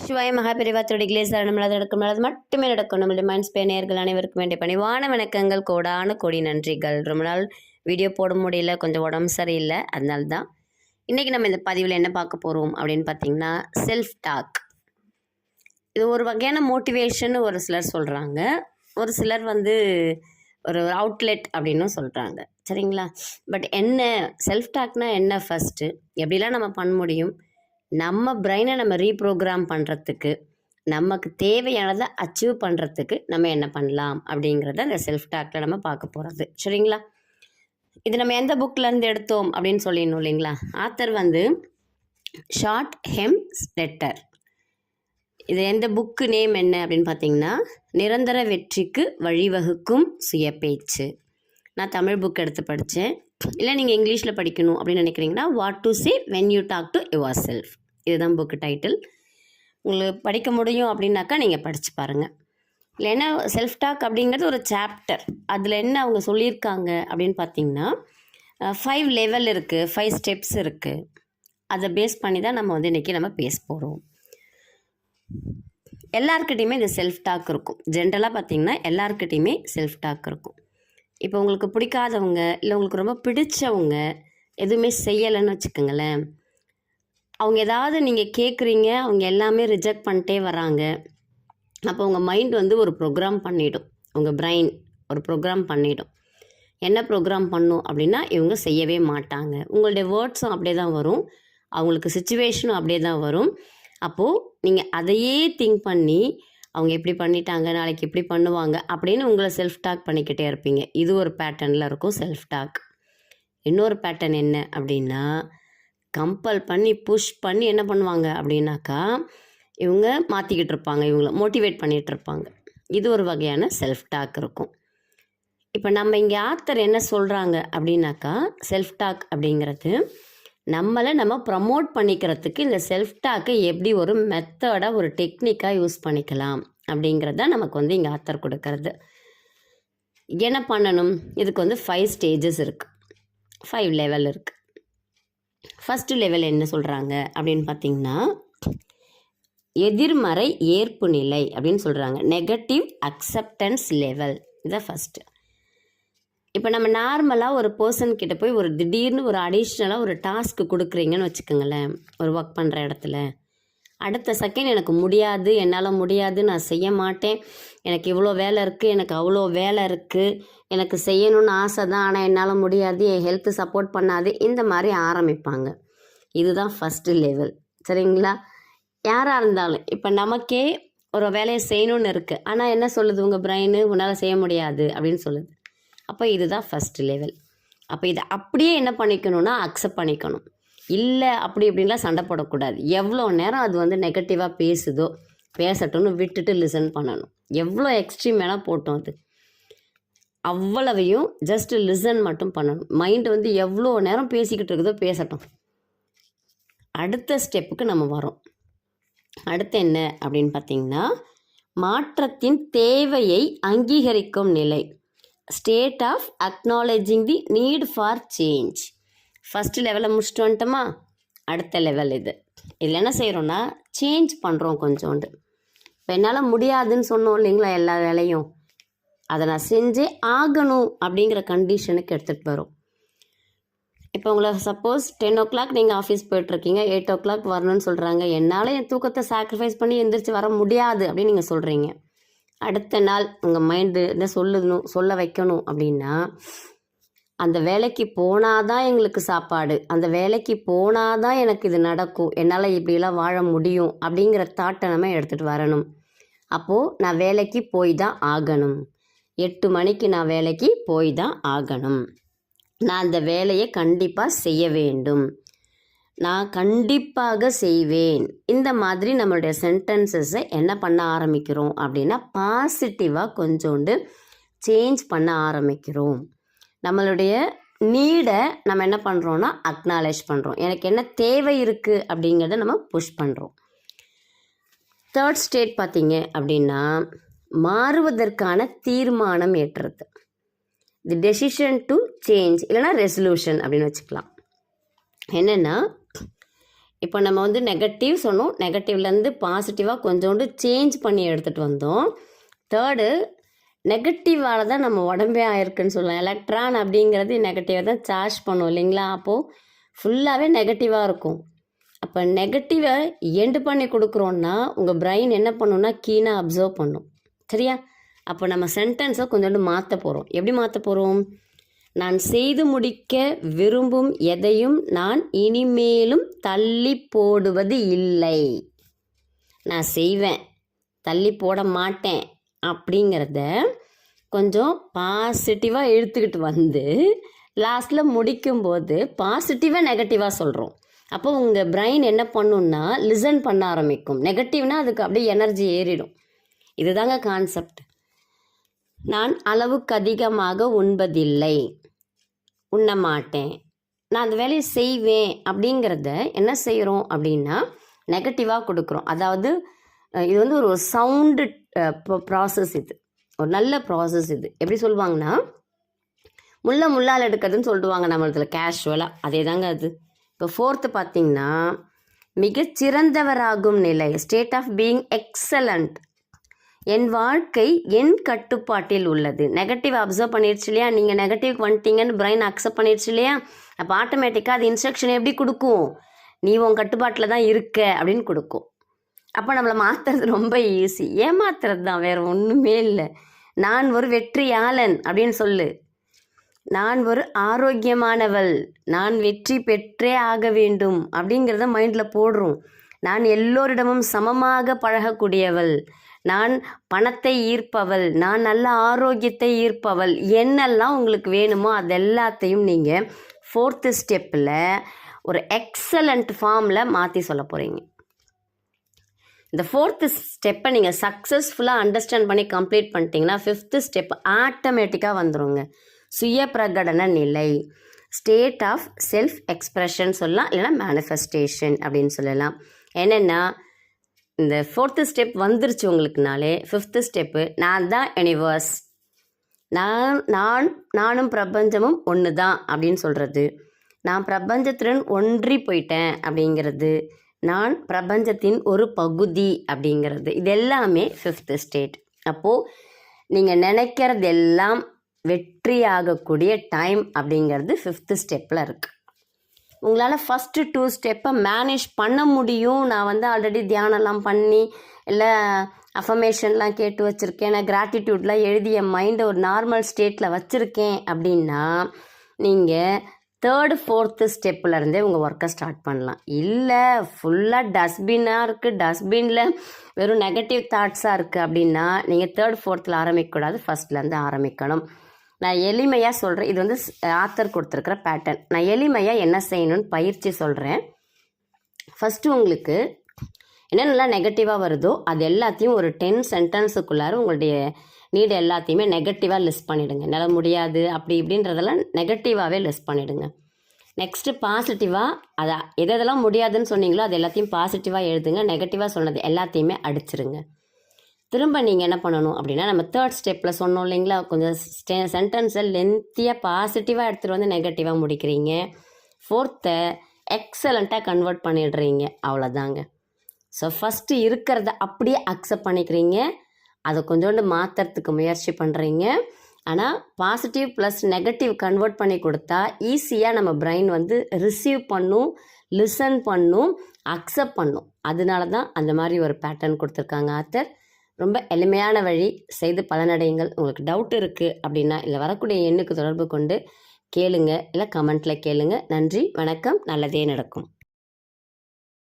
சிவாய மகாபெரிவாத்தோட சரணம் நடக்கும் மட்டுமே நடக்கும். நம்மளுடைய மைண்ட்ஸ் நேயர்கள் அனைவருக்கும் வேண்டிய பணிவான வணக்கங்கள், கோடான கோடி நன்றிகள். ரொம்ப நாள் வீடியோ போட முடியல, கொஞ்சம் உடம்பு சரியில்லை, அதனால தான். இன்றைக்கி நம்ம இந்த பதிவில் என்ன பார்க்க போகிறோம் அப்படின்னு பார்த்தீங்கன்னா, செல்ஃப் டாக். இது ஒரு வகையான மோட்டிவேஷன் ஒரு சிலர் சொல்கிறாங்க, ஒரு சிலர் ஒரு அவுட்லெட் அப்படின்னும் சொல்கிறாங்க, சரிங்களா? பட் என்ன செல்ஃப் டாக்னா என்ன, ஃபஸ்ட்டு எப்படிலாம் நம்ம பண்ண முடியும், நம்ம பிரெயினை நம்ம ரீப்ரோக்ராம் பண்ணுறதுக்கு, நமக்கு தேவையானதை அச்சீவ் பண்ணுறதுக்கு நம்ம என்ன பண்ணலாம் அப்படிங்கிறத அந்த செல்ஃப் டாக்கில் நம்ம பார்க்க போகிறது, சரிங்களா? இது நம்ம எந்த புக்கிலேருந்து எடுத்தோம் அப்படின்னு சொல்லிடணும் இல்லைங்களா? ஆத்தர் ஷார்ட் ஹெம் ஸ்லெட்டர். இது எந்த புக்கு நேம் என்ன அப்படின்னு பார்த்தீங்கன்னா, நிரந்தர வெற்றிக்கு வழிவகுக்கும் சுய பேச்சு. நான் தமிழ் புக் எடுத்து படித்தேன். இல்லை நீங்கள் இங்கிலீஷில் படிக்கணும் அப்படின்னு நினைக்கிறீங்கன்னா, what to say when you talk to your self, இதுதான் புக்கு டைட்டில். உங்களுக்கு படிக்க முடியும் அப்படின்னாக்கா நீங்கள் படித்து பாருங்கள். இல்லைன்னா செல்ஃப் டாக் அப்படிங்கிறது ஒரு சாப்டர். அதில் என்ன அவங்க சொல்லியிருக்காங்க அப்படின்னு பார்த்தீங்கன்னா, 5 லெவல் இருக்குது, 5 ஸ்டெப்ஸ் இருக்குது. அதை பேஸ் பண்ணி தான் நம்ம இன்றைக்கி நம்ம பேச போகிறோம். எல்லாருக்கிட்டையுமே இந்த செல்ஃப் டாக் இருக்கும். ஜென்ரலாக பார்த்திங்கன்னா எல்லாருக்கிட்டையுமே செல்ஃப் டாக் இருக்கும். இப்போ உங்களுக்கு பிடிக்காதவங்க, இல்லை உங்களுக்கு ரொம்ப பிடிச்சவங்க எதுவுமே செய்யலைன்னு வச்சுக்கோங்களேன், அவங்க ஏதாவது நீங்கள் கேட்குறீங்க, அவங்க எல்லாமே ரிஜெக்ட் பண்ணிட்டே வராங்க. அப்போ உங்கள் மைண்ட் ஒரு ப்ரோக்ராம் பண்ணிவிடும், உங்கள் பிரெயின் ஒரு ப்ரோக்ராம் பண்ணிவிடும். என்ன ப்ரோக்ராம் பண்ணும் அப்படின்னா, இவங்க செய்யவே மாட்டாங்க. உங்களுடைய வேர்ட்ஸும் அப்படியே தான் வரும், அவங்களுக்கு சுச்சுவேஷனும் அப்படியே தான் வரும். அப்போது நீங்கள் அதையே திங்க் பண்ணி, அவங்க எப்படி பண்ணிட்டாங்க, நாளைக்கு எப்படி பண்ணுவாங்க அப்படின்னு உங்களை செல்ஃப் டாக் பண்ணிக்கிட்டே இருப்பீங்க. இது ஒரு பேட்டர்னில் இருக்கும் செல்ஃப் டாக். இன்னொரு பேட்டர்ன் என்ன அப்படின்னா, கம்பல் பண்ணி புஷ் பண்ணி என்ன பண்ணுவாங்க அப்படின்னாக்கா, இவங்க மாற்றிக்கிட்டு இருப்பாங்க, இவங்கள மோட்டிவேட் பண்ணிகிட்டு இருப்பாங்க. இது ஒரு வகையான செல்ஃப் டாக் இருக்கும். இப்போ நம்ம இங்கே ஆத்தர் என்ன சொல்கிறாங்க அப்படின்னாக்கா, செல்ஃப் டாக் அப்படிங்கிறது நம்மளை நம்ம ப்ரமோட் பண்ணிக்கிறதுக்கு இந்த செல்ஃப் டாக்கை எப்படி ஒரு மெத்தடாக, ஒரு டெக்னிக்காக யூஸ் பண்ணிக்கலாம் அப்படிங்கிறது தான் நமக்கு இங்கே ஆத்தர் கொடுக்கறது. என்ன பண்ணணும், இதுக்கு 5 ஸ்டேஜஸ் இருக்குது, 5 லெவல் இருக்குது. ஃபஸ்ட்டு லெவல் என்ன சொல்கிறாங்க அப்படின்னு பார்த்தீங்கன்னா, எதிர்மறை ஏற்பு நிலை அப்படின்னு சொல்கிறாங்க. நெகட்டிவ் அக்செப்டன்ஸ் லெவல், இதான் ஃபஸ்ட்டு. இப்போ நம்ம நார்மலாக ஒரு பர்சன்கிட்ட போய் திடீர்னு ஒரு அடிஷ்னலாக ஒரு டாஸ்க்கு கொடுக்குறீங்கன்னு வச்சுக்கோங்களேன், ஒரு ஒர்க் பண்ணுற இடத்துல. அடுத்த செகண்ட் எனக்கு முடியாது, என்னால் முடியாது, நான் செய்ய மாட்டேன், எனக்கு இவ்வளோ வேலை இருக்குது, எனக்கு அவ்வளோ வேலை இருக்குது, எனக்கு செய்யணும்னு ஆசை தான், ஆனால் என்னால் முடியாது, என் ஹெல்த்து சப்போர்ட் பண்ணாது, இந்த மாதிரி ஆரம்பிப்பாங்க. இதுதான் ஃபஸ்ட்டு லெவல், சரிங்களா? யாராக இருந்தாலும் இப்போ நமக்கே ஒரு வேலையை செய்யணும்னு இருக்குது, ஆனால் என்ன சொல்லுது உங்கள் பிரெயின், உன்னால் செய்ய முடியாது அப்படின்னு சொல்லுது. அப்போ இதுதான் ஃபஸ்ட்டு லெவல். அப்போ இதை அப்படியே என்ன பண்ணிக்கணும்னா அக்செப்ட் பண்ணிக்கணும். இல்லை அப்படி இப்படின்லாம் சண்டை போடக்கூடாது. எவ்வளோ நேரம் அது நெகட்டிவாக பேசுதோ பேசட்டும்னு விட்டுட்டு லிசன் பண்ணணும். எவ்வளோ எக்ஸ்ட்ரீம் வேணால் போட்டோம், அது அவ்வளவையும் ஜஸ்ட் லிசன் மட்டும் பண்ணணும். மைண்டு எவ்வளோ நேரம் பேசிக்கிட்டு இருக்குதோ பேசட்டும். அடுத்த ஸ்டெப்புக்கு நம்ம வரோம். அடுத்து என்ன அப்படின்னு பார்த்தீங்கன்னா, மாற்றத்தின் தேவையை அங்கீகரிக்கும் நிலை, state of acknowledging the need for change. First லெவலை முடிச்சுட்டு வந்துட்டோமா, அடுத்த லெவல் இது. இதில் என்ன செய்கிறோன்னா, சேஞ்ச் பண்ணுறோம் கொஞ்சோண்டு. இப்போ என்னால் முடியாதுன்னு சொன்னோம் இல்லைங்களா, எல்லா வேலையும் அதை நான் செஞ்சே ஆகணும் அப்படிங்கிற கண்டிஷனுக்கு எடுத்துகிட்டு வரோம். இப்போ உங்களை சப்போஸ் 10 o'clock நீங்கள் ஆஃபீஸ் போய்ட்டுருக்கீங்க, 8 o'clock வரணும்னு சொல்கிறாங்க, என்னால் என் தூக்கத்தை சாக்ரிஃபைஸ் பண்ணி எந்திரிச்சு வர முடியாது அப்படின்னு நீங்கள் சொல்கிறீங்க. அடுத்த நாள் உங்கள் மைண்டு என்ன சொல்ல வைக்கணும் அப்படின்னா, அந்த வேலைக்கு போனால் தான் எங்களுக்கு சாப்பாடு, அந்த வேலைக்கு போனால் தான் எனக்கு இது நடக்கும், என்னால் இப்படிலாம் வாழ முடியும் அப்படிங்கிற தாட்டை நம்ம எடுத்துகிட்டு வரணும். அப்போது நான் வேலைக்கு போய் தான் ஆகணும், 8 மணிக்கு நான் வேலைக்கு போய் தான் ஆகணும், நான் அந்த வேலையை கண்டிப்பாக செய்ய வேண்டும், நான் கண்டிப்பாக செய்வேன். இந்த மாதிரி நம்மளுடைய சென்டென்சஸை என்ன பண்ண ஆரம்பிக்கிறோம் அப்படின்னா, பாசிட்டிவாக கொஞ்சோண்டு சேஞ்ச் பண்ண ஆரம்பிக்கிறோம். நம்மளுடைய நீடை நம்ம என்ன பண்ணுறோன்னா அக்னாலேஜ் பண்ணுறோம். எனக்கு என்ன தேவை இருக்குது அப்படிங்கிறத நம்ம புஷ் பண்ணுறோம். தேர்ட் ஸ்டேட் பார்த்தீங்க அப்படின்னா, மாறுவதற்கான தீர்மானம் ஏற்றுறது, தி டெசிஷன் டு சேஞ்ச், இல்லைனா ரெசல்யூஷன் அப்படின்னு வச்சுக்கலாம். என்னென்னா, இப்போ நம்ம வந்து நெகட்டிவ் சொன்னோம், நெகட்டிவ்லேருந்து பாசிட்டிவாக கொஞ்சோண்டு சேஞ்ச் பண்ணி எடுத்துகிட்டு வந்தோம். தேர்டு, நெகட்டிவால் தான் நம்ம உடம்பே ஆயிருக்குன்னு சொல்லலாம். எலக்ட்ரான் அப்படிங்கிறது நெகட்டிவாக தான் சார்ஜ் பண்ணும் இல்லைங்களா? அப்போது ஃபுல்லாகவே நெகட்டிவாக இருக்கும். அப்போ நெகட்டிவை எண்டு பண்ணி கொடுக்குறோன்னா உங்கள் பிரெயின் என்ன பண்ணுன்னா கீனாக அப்சர்வ் பண்ணும். சரியா? அப்போ நம்ம சென்டென்ஸை கொஞ்சோண்டு மாற்ற போகிறோம். எப்படி மாற்ற போகிறோம்? நான் செய்து முடிக்க விரும்பும் எதையும் நான் இனிமேலும் தள்ளி போடுவது இல்லை. நான் செய்வேன், தள்ளி போட மாட்டேன் அப்படிங்கிறத கொஞ்சம் பாசிட்டிவாக இழுத்துக்கிட்டு வந்து லாஸ்ட்டில் முடிக்கும்போது பாசிட்டிவாக நெகட்டிவாக சொல்கிறோம். அப்போ உங்கள் பிரெயின் என்ன பண்ணுன்னா லிசன் பண்ண ஆரம்பிக்கும். நெகட்டிவ்னால் அதுக்கு அப்படியே எனர்ஜி ஏறிடும். இதுதாங்க கான்செப்ட். நான் அளவுக்கு அதிகமாக உண்பதில்லை, உண்ண மாட்டேன், நான் அந்த வேலையை செய்வேன் அப்படிங்கிறத என்ன செய்கிறோம் அப்படின்னா நெகட்டிவாக கொடுக்குறோம். அதாவது இது வந்து ஒரு சவுண்டு ப்ராசஸ். இது ஒரு நல்ல ப்ராசஸ். இது எப்படி சொல்லுவாங்கன்னா முள்ளால் எடுக்கிறதுன்னு சொல்லுவாங்க நம்மளதில் கேஷுவலாக. அதே தாங்க அது. இப்போ ஃபோர்த்து பார்த்திங்கன்னா மிகச்சிறந்தவராகும் நிலை, ஸ்டேட் ஆஃப் பீயிங் எக்ஸலண்ட். என் வாழ்க்கை என் கட்டுப்பாட்டில் உள்ளது. நெகட்டிவ் அப்சர்வ் பண்ணிடுச்சு இல்லையா? நீங்கள் நெகட்டிவ்க்கு வந்துட்டீங்கன்னு பிரெயின் அக்செப்ட் பண்ணிடுச்சு இல்லையா? அப்போ ஆட்டோமேட்டிக்காக அது இன்ஸ்ட்ரக்ஷன் எப்படி கொடுக்கும்? நீ உன் கட்டுப்பாட்டில் தான் இருக்க அப்படின்னு கொடுக்கும். அப்போ நம்மளை மாற்றுறது ரொம்ப ஈஸி. ஏமாத்துறது தான், வேறு ஒன்றுமே இல்லை. நான் ஒரு வெற்றியாளன் அப்படின்னு சொல்லு. நான் ஒரு ஆரோக்கியமானவள், நான் வெற்றி பெற்றே ஆக வேண்டும் அப்படிங்கிறத மைண்டில் போடுறோம். நான் எல்லோரிடமும் சமமாக பழகக்கூடியவள், நான் பணத்தை ஈர்ப்பவள், நான் நல்ல ஆரோக்கியத்தை ஈர்ப்பவள், என்னெல்லாம் உங்களுக்கு வேணுமோ அது எல்லாத்தையும் நீங்கள் ஃபோர்த்து ஸ்டெப்பில் ஒரு எக்ஸலண்ட் ஃபார்மில் மாற்றி சொல்ல போகிறீங்க. இந்த ஃபோர்த்து ஸ்டெப்பை நீங்கள் சக்ஸஸ்ஃபுல்லாக அண்டர்ஸ்டாண்ட் பண்ணி கம்ப்ளீட் பண்ணிட்டீங்கன்னா ஃபிஃப்த்து ஸ்டெப் ஆட்டோமேட்டிக்காக வந்துடுங்க. சுய பிரகடன நிலை, ஸ்டேட் ஆஃப் செல்ஃப் எக்ஸ்ப்ரெஷன் சொல்லலாம், இல்லைனா மேனிஃபெஸ்டேஷன் அப்படின்னு சொல்லலாம். என்னென்னா இந்த ஃபோர்த்து ஸ்டெப் வந்துருச்சு உங்களுக்குனாலே ஃபிஃப்த்து ஸ்டெப்பு நான் தான் யூனிவர்ஸ், நானும் பிரபஞ்சமும் ஒன்று தான் அப்படின்னு சொல்கிறது, நான் பிரபஞ்சத்துடன் ஒன்றி போயிட்டேன் அப்படிங்கிறது, நான் பிரபஞ்சத்தின் ஒரு பகுதி அப்படிங்கிறது, இது எல்லாமே ஃபிஃப்த்து ஸ்டேட். அப்போது நீங்கள் நினைக்கிறதெல்லாம் வெற்றியாகக்கூடிய டைம் அப்படிங்கிறது ஃபிஃப்த்து ஸ்டெப்பில் இருக்குது. உங்களால் ஃபஸ்ட்டு 2 ஸ்டெப்பை மேனேஜ் பண்ண முடியும். நான் வந்து ஆல்ரெடி தியானம்லாம் பண்ணி இல்லை அஃபர்மேஷன்லாம் கேட்டு வச்சுருக்கேன், நான் கிராட்டிடியூட்லாம் எழுதி என் மைண்டை ஒரு நார்மல் ஸ்டேட்டில் வச்சுருக்கேன் அப்படின்னா நீங்கள் 3rd 4th ஸ்டெப்புலேருந்தே உங்கள் ஒர்க்கை ஸ்டார்ட் பண்ணலாம். இல்லை ஃபுல்லாக டஸ்ட்பின்னாக இருக்குது, டஸ்ட்பினில் வெறும் நெகட்டிவ் தாட்ஸாக இருக்குது அப்படின்னா நீங்கள் 3rd 4th ஆரம்பிக்கக்கூடாது, ஃபஸ்ட்லேருந்து ஆரம்பிக்கணும். நான் எளிமையாக சொல்கிறேன். இது வந்து ஆத்தர் கொடுத்துருக்குற பேட்டர்ன். நான் எளிமையாக என்ன செய்யணும்னு பயிற்சி சொல்கிறேன். ஃபஸ்ட்டு உங்களுக்கு என்னென்னலாம் நெகட்டிவாக வருதோ அது எல்லாத்தையும் ஒரு 10 சென்டென்ஸுக்குள்ளார உங்களுடைய நீடு எல்லாத்தையுமே நெகட்டிவாக லிஸ்ட் பண்ணிவிடுங்க. என்னால் முடியாது அப்படி இப்படின்றதெல்லாம் நெகட்டிவாகவே லிஸ்ட் பண்ணிவிடுங்க. நெக்ஸ்ட்டு பாசிட்டிவாக அதை எதெல்லாம் முடியாதுன்னு சொன்னீங்களோ அது எல்லாத்தையும் பாசிட்டிவாக எழுதுங்க. நெகட்டிவாக சொன்னது எல்லாத்தையுமே அடிச்சிருங்க. திரும்ப நீங்கள் என்ன பண்ணணும் அப்படின்னா நம்ம 3rd ஸ்டெப்பில் சொன்னோம் இல்லைங்களா, கொஞ்சம் சென்டென்ஸை லென்த்தியாக பாசிட்டிவாக எடுத்துகிட்டு வந்து நெகட்டிவாக முடிக்கிறீங்க. 4th எக்ஸலண்ட்டாக கன்வெர்ட் பண்ணிடுறீங்க. அவ்வளோதாங்க. ஸோ ஃபஸ்ட்டு இருக்கிறத அப்படியே அக்செப்ட் பண்ணிக்கிறீங்க, அதை கொஞ்சோண்டு மாற்றுறதுக்கு முயற்சி பண்ணுறீங்க. ஆனால் பாசிட்டிவ் ப்ளஸ் நெகட்டிவ் கன்வெர்ட் பண்ணி கொடுத்தா ஈஸியாக நம்ம பிரெயின் வந்து ரிசீவ் பண்ணும், லிசன் பண்ணும், அக்செப்ட் பண்ணும். அதனால தான் அந்த மாதிரி ஒரு பேட்டர்ன் கொடுத்துருக்காங்க ஆத்தர். ரொம்ப எளிமையான வழி, செய்து பலனடையுங்கள். உங்களுக்கு டவுட் இருக்குது அப்படின்னா இல்லை வரக்கூடிய எண்ணுக்கு தொடர்பு கொண்டு கேளுங்க, இல்லை கமெண்ட்டில் கேளுங்க. நன்றி, வணக்கம். நல்லதே நடக்கும்.